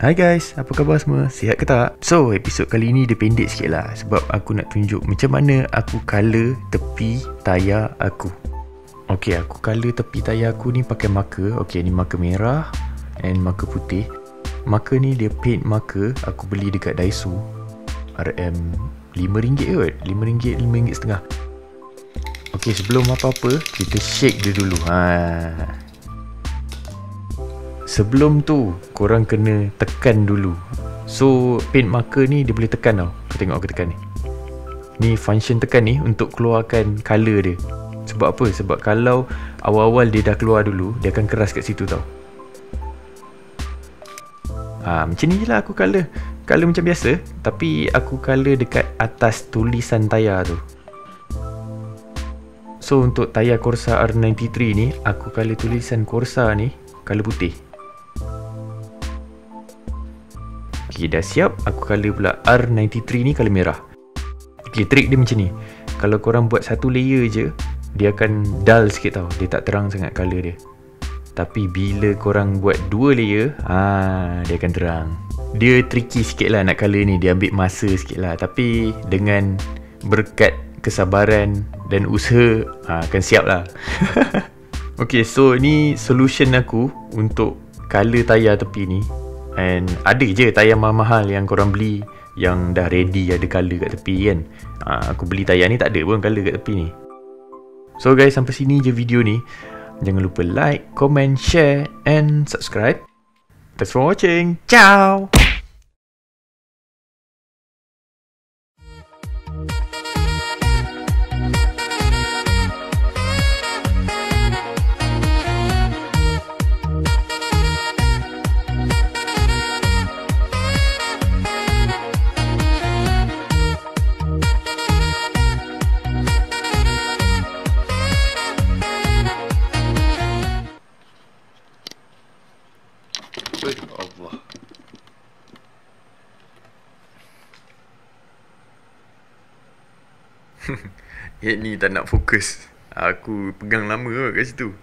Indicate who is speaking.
Speaker 1: Hai guys, apa khabar semua? Sihat ke tak? So, episod kali ni dia pendek sikit lah sebab aku nak tunjuk macam mana aku colour tepi tayar aku. Okay, aku colour tepi tayar aku ni pakai marker. Okay, ni marker merah and marker putih. Marker ni dia paint marker aku beli dekat Daiso RM RM5 kot, RM5, RM5.5. Okay, sebelum apa-apa kita shake dia dulu. Sebelum tu korang kena tekan dulu. So paint marker ni dia boleh tekan tau. Kau tengok aku tekan ni. Ni function tekan ni untuk keluarkan colour dia. Sebab apa? Sebab kalau awal-awal dia dah keluar dulu, dia akan keras kat situ tau. Macam ni je lah aku colour. Colour macam biasa, tapi aku colour dekat atas tulisan tayar tu. So untuk tayar Corsa R93 ni, aku colour tulisan Corsa ni colour putih. Okay, dah siap. Aku colour pula R93 ni colour merah. Okay, trik dia macam ni. Kalau korang buat satu layer je, dia akan dull sikit tau. Dia tak terang sangat colour dia. Tapi bila korang buat dua layer, dia akan terang. Dia tricky sikit lah nak colour ni. Dia ambil masa sikit lah. Tapi dengan berkat kesabaran dan usaha, akan siap lah. Okay, so ni solution aku untuk colour tayar tepi ni. And ada je tayar mahal-mahal yang korang beli yang dah ready ada colour kat tepi kan. Aku beli tayar ni tak ada pun colour kat tepi ni. So guys, sampai sini je video ni. Jangan lupa like, comment, share and subscribe. Thanks for watching. Ciao. Allah. Ni tak nak fokus. Aku pegang lama kat situ.